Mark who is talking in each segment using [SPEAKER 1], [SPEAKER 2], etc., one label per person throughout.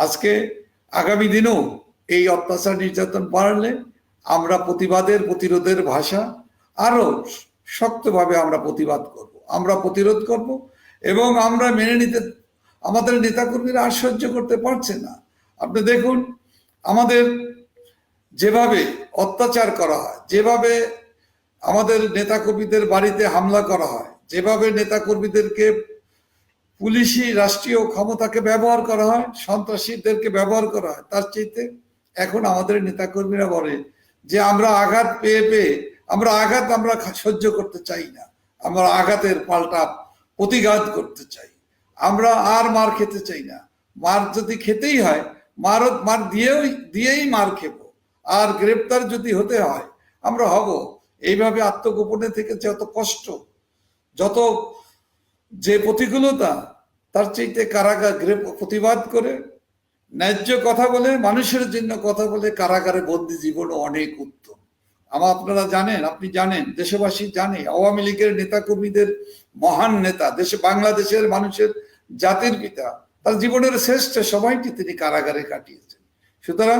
[SPEAKER 1] আজকে আগামী দিনেও এই অত্যাচার নির্যাতন বাড়লে আমরা প্রতিরোধের ভাষা আরো শক্তভাবে আমরা প্রতিবাদ করব, আমরা প্রতিরোধ করব। এবং আমরা মেনে নিতে, আমাদের নেতাকর্মীরা আর সহ্য করতে পারছে না। আপনি দেখুন আমাদের যেভাবে অত্যাচার করা হয়, যেভাবে আমাদের নেতাকর্মীদের বাড়িতে হামলা করা হয়, যেভাবে নেতাকর্মীদেরকে পুলিশি রাষ্ট্রীয় ক্ষমতাকে ব্যবহার করা হয়, সন্ত্রাসীদেরকে ব্যবহার করা হয়, তার চাইতে এখন আমাদের নেতাকর্মীরা বলে যে আমরা আঘাত পেয়ে আমরা সহ্য করতে চাই না, আমরা আঘাতের পাল্টা প্রতিঘাত করতে চাই, আমরা আর মার খেতে চাই না। মার যদি খেতেই হয় মার দিয়েই মার খেব, আর গ্রেপ্তার যদি হতে হয় আমরা হব। এইভাবে আত্মগোপনে থেকে যত কষ্ট, যত যে প্রতিকূলতা, তার চাইতে কারাগার প্রতিবাদ করে ন্যায্য কথা বলে, মানুষের জন্য কথা বলে কারাগারে বন্দি জীবন অনেক উত্তম। আপনারা জানেন, আপনি জানেন, দেশবাসী জানে, আওয়ামী লীগের নেতাকর্মীদের মহান নেতা, বাংলাদেশের মানুষের জাতির পিতা, তার জীবনের শ্রেষ্ঠ সময়টি তিনি কারাগারে কাটিয়েছেন। সুতরাং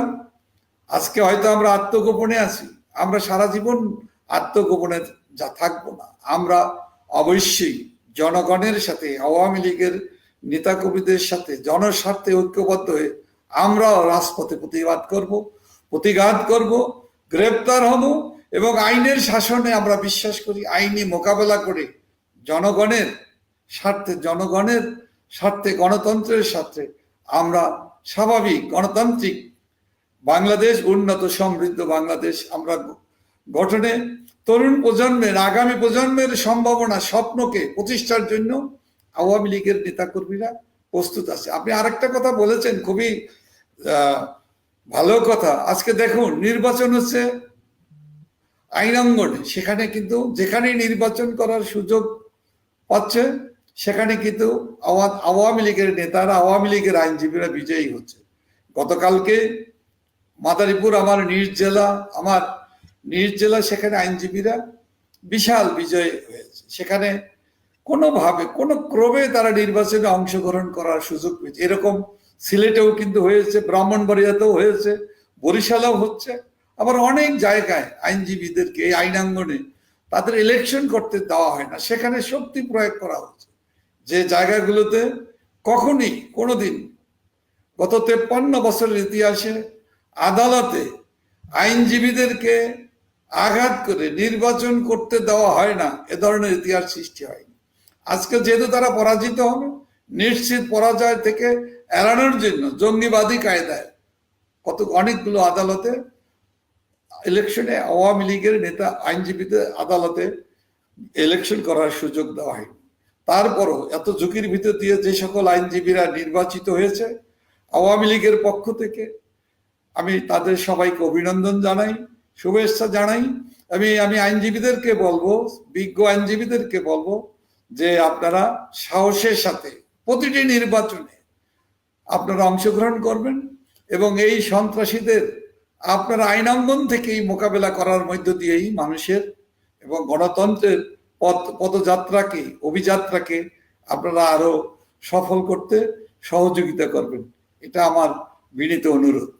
[SPEAKER 1] আজকে হয়তো আমরা আত্মগোপনে আছি, আমরা সারা জীবন আত্মগোপনে থাকবো না। আমরা অবশ্যই জনগণের সাথে, আওয়ামী লীগের নেতাকর্মীদের সাথে জনস্বার্থে ঐক্যবদ্ধ হয়ে আমরাও রাজপথে প্রতিঘাত করব, গ্রেপ্তার হব এবং আইনের শাসনে আমরা বিশ্বাস করি। আইনি মোকাবেলা করে জনগণের স্বার্থে গণতন্ত্রের স্বার্থে আমরা স্বাভাবিক গণতান্ত্রিক বাংলাদেশ, উন্নত সমৃদ্ধ বাংলাদেশ আমরা গঠনে তরুণ প্রজন্মের, আগামী প্রজন্মের সম্ভাবনা, স্বপ্নকে প্রতিষ্ঠার জন্য আওয়ামী লীগের নেতাকর্মীরা প্রস্তুত আছে। আপনি আরেকটা কথা বলেছেন, খুবই ভালো কথা। আজকে দেখুন নির্বাচন হচ্ছে আইনাঙ্গনে, সেখানে কিন্তু যেখানেই নির্বাচন করার সুযোগ পাচ্ছে সেখানে কিন্তু আওয়ামী লীগের নেতারা, আওয়ামী লীগের আইনজীবীরা বিজয়ী হচ্ছে। গতকালকে মাদারীপুর আমার নিজ জেলা, সেখানে আইনজীবীরা বিশাল বিজয় হয়েছে। সেখানে কোনো ক্রমে তারা নির্বাচনে অংশগ্রহণ করার সুযোগ পেয়েছে। এরকম সিলেটেও কিন্তু হয়েছে, ব্রাহ্মণবাড়িয়াতেও হয়েছে, বরিশালেও হচ্ছে। আবার অনেক জায়গায় আইনজীবীদেরকে এই আইনাঙ্গনে তাদের ইলেকশন করতে দেওয়া হয় না, সেখানে শক্তি প্রয়োগ করা হচ্ছে। যে জায়গাগুলোতে কোনোদিন গত 53 বছরের ইতিহাসে আদালতে আইনজীবীদেরকে আঘাত করে নির্বাচন করতে দেওয়া হয় না, এ ধরনের ইতিহাস সৃষ্টি হয়নি। আজকে যেহেতু তারা পরাজিত হবে, নিশ্চিত পরাজয় থেকে এড়ানোর জন্য জঙ্গিবাদী কায়দায় অনেকগুলো আদালতে ইলেকশনে আওয়ামী লীগের নেতা আইনজীবীদের আদালতে ইলেকশন করার সুযোগ দেওয়া হয়নি। তারপরও এত ঝুঁকির ভিতর দিয়ে যে সকল আইনজীবীরা নির্বাচিত হয়েছে আওয়ামী লীগের পক্ষ থেকে, আমি তাদের সবাইকে অভিনন্দন জানাই, শুভেচ্ছা জানাই। আমি আইনজীবীদেরকে বলবো, বিজ্ঞ আইনজীবীদেরকে বলবো যে আপনারা সাহসের সাথে প্রতিটি নির্বাচনে আপনারা অংশগ্রহণ করবেন এবং এই সন্ত্রাসীদের আপনারা আইনাঙ্গন থেকেই মোকাবেলা করার মধ্য দিয়েই মানুষের এবং গণতন্ত্রের অভিযাত্রাকে আপনারা আরো সফল করতে সহযোগিতা করবেন। এটা আমার বিনীত অনুরোধ।